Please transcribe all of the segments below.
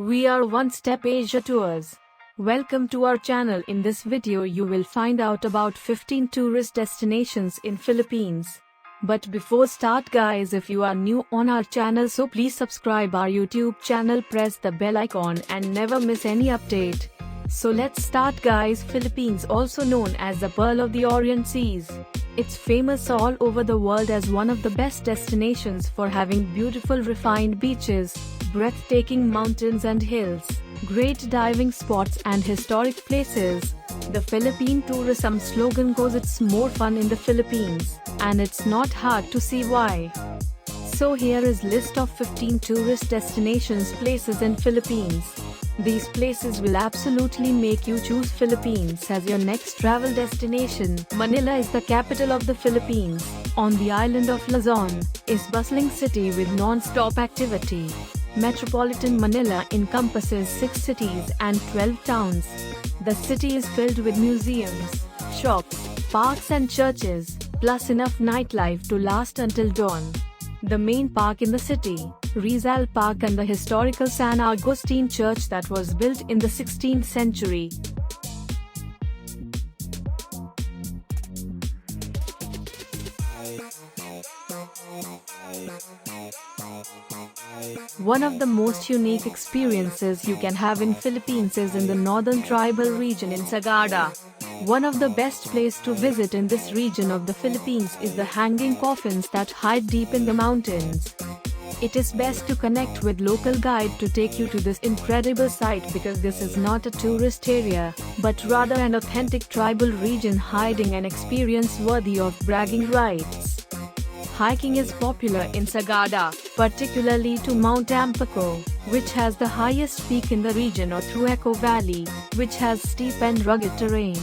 We are One Step Asia Tours. Welcome to our channel. In this video you will find out about 15 tourist destinations in Philippines. But before start guys, if you are new on our channel, so please subscribe our YouTube channel, press the bell icon and never miss any update. So let's start guys. Philippines, also known as the Pearl of the Orient Seas. It's famous all over the world as one of the best destinations for having beautiful refined beaches, breathtaking mountains and hills, great diving spots and historic places. The Philippine tourism slogan goes, "It's more fun in the Philippines," and it's not hard to see why. So here is list of 15 tourist destinations places in Philippines. These places will absolutely make you choose Philippines as your next travel destination. Manila is the capital of the Philippines. On the island of Luzon, is bustling city with non-stop activity. Metropolitan Manila encompasses 6 cities and 12 towns. The city is filled with museums, shops, parks and churches, plus enough nightlife to last until dawn. The main park in the city, Rizal Park, and the historical San Agustin Church that was built in the 16th century. One of the most unique experiences you can have in Philippines is in the northern tribal region in Sagada. One of the best places to visit in this region of the Philippines is the hanging coffins that hide deep in the mountains. It is best to connect with local guide to take you to this incredible site, because this is not a tourist area, but rather an authentic tribal region hiding an experience worthy of bragging rights. Hiking is popular in Sagada, particularly to Mount Ampaco, which has the highest peak in the region, or through Echo Valley, which has steep and rugged terrain.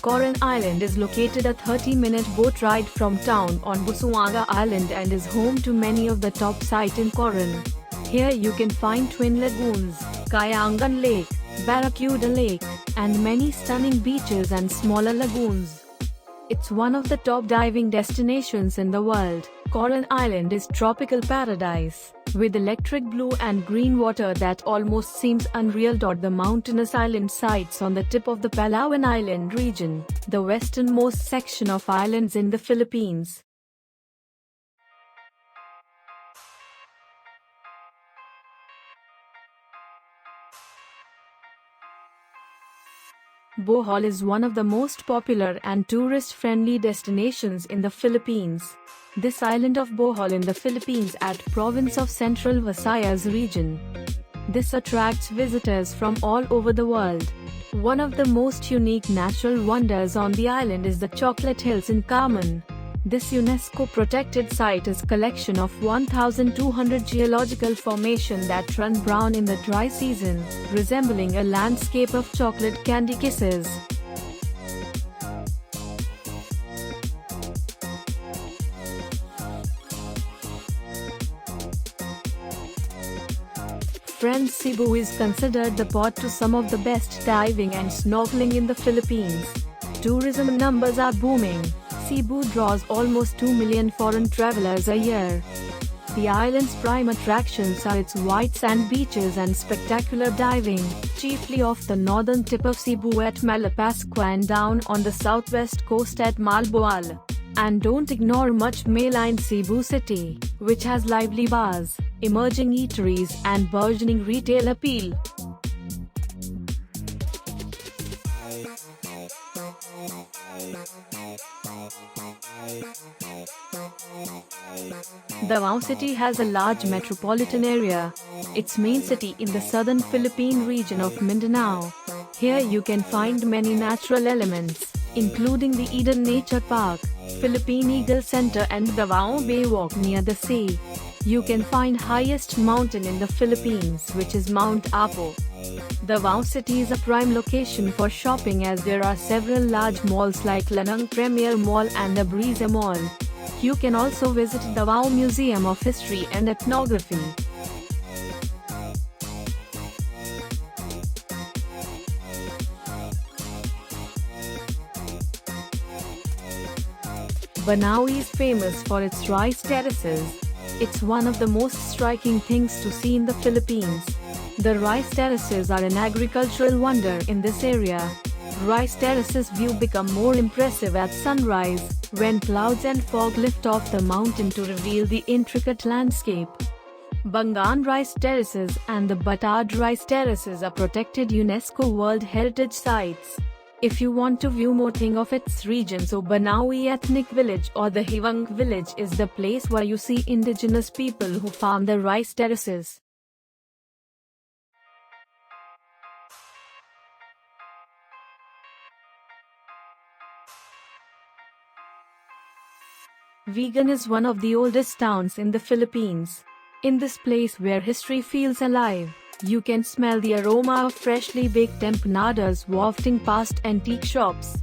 Coron Island is located a 30-minute boat ride from town on Busuanga Island and is home to many of the top sites in Coron. Here you can find Twin Lagoons, Kayangan Lake, Barracuda Lake, and many stunning beaches and smaller lagoons. It's one of the top diving destinations in the world. Coron Island is tropical paradise, with electric blue and green water that almost seems unreal. The mountainous island sites on the tip of the Palawan Island region, the westernmost section of islands in the Philippines. Bohol is one of the most popular and tourist-friendly destinations in the Philippines. This island of Bohol in the Philippines at province of Central Visayas region. This attracts visitors from all over the world. One of the most unique natural wonders on the island is the Chocolate Hills in Carmen. This UNESCO-protected site is a collection of 1,200 geological formations that run brown in the dry season, resembling a landscape of chocolate candy kisses. Friends, Cebu is considered the spot to some of the best diving and snorkeling in the Philippines. Tourism numbers are booming. Cebu draws almost 2 million foreign travelers a year. The island's prime attractions are its white sand beaches and spectacular diving, chiefly off the northern tip of Cebu at Malapascua and down on the southwest coast at Malboal. And don't ignore much mainland Cebu City, which has lively bars, emerging eateries and burgeoning retail appeal. Davao City has a large metropolitan area. Its main city in the southern Philippine region of Mindanao. Here you can find many natural elements, including the Eden Nature Park, Philippine Eagle Center and Davao Bay Walk near the sea. You can find highest mountain in the Philippines, which is Mount Apo. Davao City is a prime location for shopping as there are several large malls like Lanang Premier Mall and the Brisa Mall. You can also visit Davao Museum of History and Ethnography. Banaue is famous for its rice terraces. It's one of the most striking things to see in the Philippines. The rice terraces are an agricultural wonder in this area. Rice terraces view become more impressive at sunrise, when clouds and fog lift off the mountain to reveal the intricate landscape. Bangan Rice Terraces and the Batad Rice Terraces are protected UNESCO World Heritage Sites. If you want to view more thing of its region, so Banaue Ethnic Village or the Hivang Village is the place where you see indigenous people who farm the rice terraces. Vigan is one of the oldest towns in the Philippines. In this place where history feels alive, you can smell the aroma of freshly baked empanadas wafting past antique shops.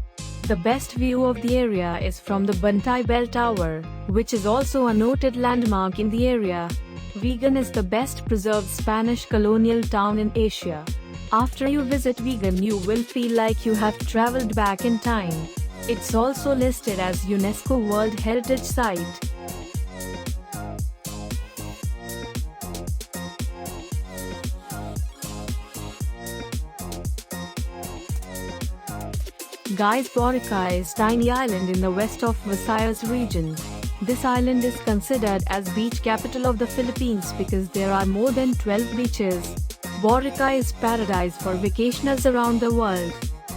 The best view of the area is from the Bantay Bell Tower, which is also a noted landmark in the area. Vigan is the best preserved Spanish colonial town in Asia. After you visit Vigan, you will feel like you have traveled back in time. It's also listed as UNESCO World Heritage Site. Guys, Boracay is a tiny island in the west of Visayas region. This island is considered as beach capital of the Philippines because there are more than 12 beaches. Boracay is paradise for vacationers around the world.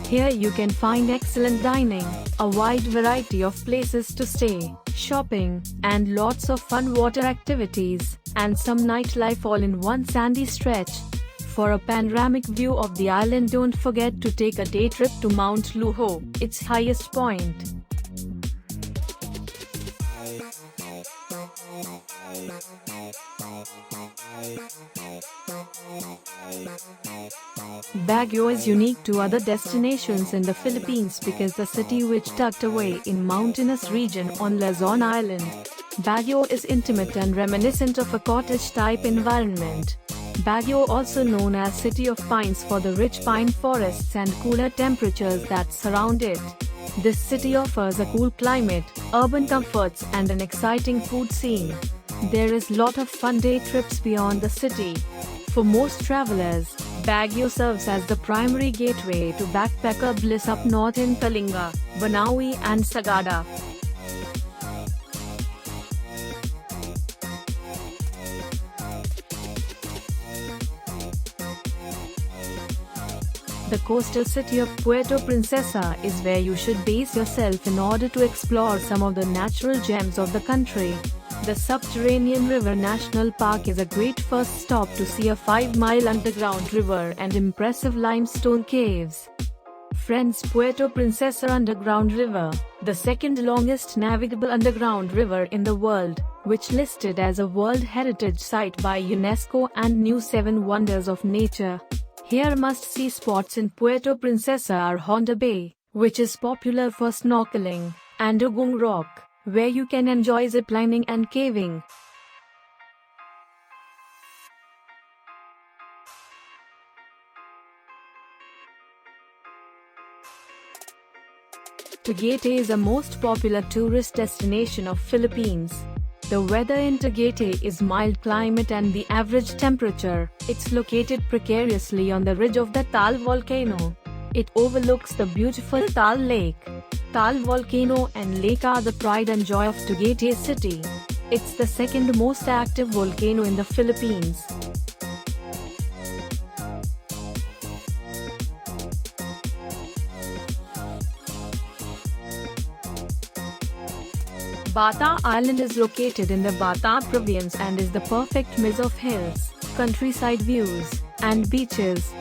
Here you can find excellent dining, a wide variety of places to stay, shopping, and lots of fun water activities, and some nightlife all in one sandy stretch. For a panoramic view of the island, don't forget to take a day trip to Mount Luho, its highest point. Baguio is unique to other destinations in the Philippines because the city which tucked away in mountainous region on Luzon Island. Baguio is intimate and reminiscent of a cottage-type environment. Baguio, also known as City of Pines for the rich pine forests and cooler temperatures that surround it. This city offers a cool climate, urban comforts and an exciting food scene. There is lot of fun day trips beyond the city. For most travelers, Baguio serves as the primary gateway to backpacker bliss up north in Kalinga, Banaue and Sagada. The coastal city of Puerto Princesa is where you should base yourself in order to explore some of the natural gems of the country. The Subterranean River National Park is a great first stop to see a 5-mile underground river and impressive limestone caves. Friends, Puerto Princesa Underground River, the second longest navigable underground river in the world, which listed as a World Heritage Site by UNESCO and new 7 Wonders of Nature. Here must-see spots in Puerto Princesa are Honda Bay, which is popular for snorkeling, and Ugong Rock, where you can enjoy ziplining and caving. Tagaytay is a most popular tourist destination of Philippines. The weather in Tagaytay is mild climate and the average temperature. It's located precariously on the ridge of the Taal volcano. It overlooks the beautiful Taal Lake. Taal volcano and lake are the pride and joy of Tagaytay city. It's the second most active volcano in the Philippines. Bata Island is located in the Bata province and is the perfect maze of hills, countryside views, and beaches.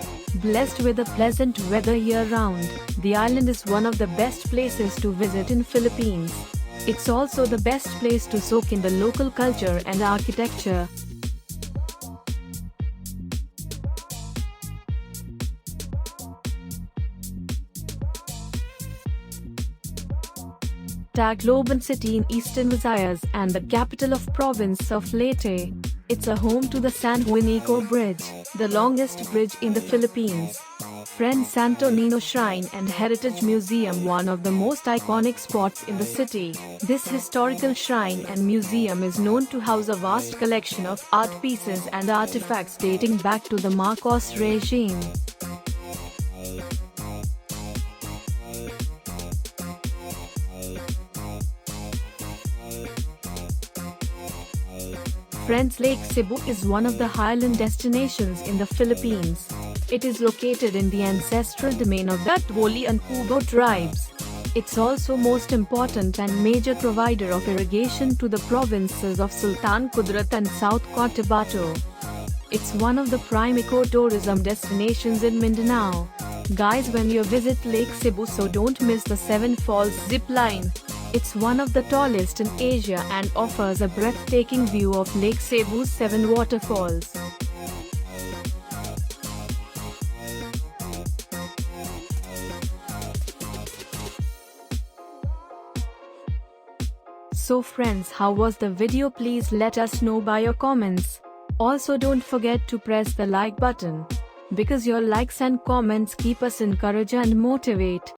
Blessed with a pleasant weather year-round, the island is one of the best places to visit in Philippines. It's also the best place to soak in the local culture and architecture. Tacloban city in eastern Visayas and the capital of province of Leyte. It's a home to the San Juanico Bridge, the longest bridge in the Philippines. Friends, Santo Shrine and Heritage Museum, one of the most iconic spots in the city. This historical shrine and museum is known to house a vast collection of art pieces and artifacts dating back to the Marcos regime. Friends, Lake Cebu is one of the highland destinations in the Philippines. It is located in the ancestral domain of the Tuoli and Pugo tribes. It's also most important and major provider of irrigation to the provinces of Sultan Kudarat and South Cotabato. It's one of the prime ecotourism destinations in Mindanao. Guys, when you visit Lake Cebu, so don't miss the Seven Falls zip line. It's one of the tallest in Asia and offers a breathtaking view of Lake Cebu's 7 waterfalls. So friends, how was the video? Please let us know by your comments. Also don't forget to press the like button, because your likes and comments keep us encouraged and motivate.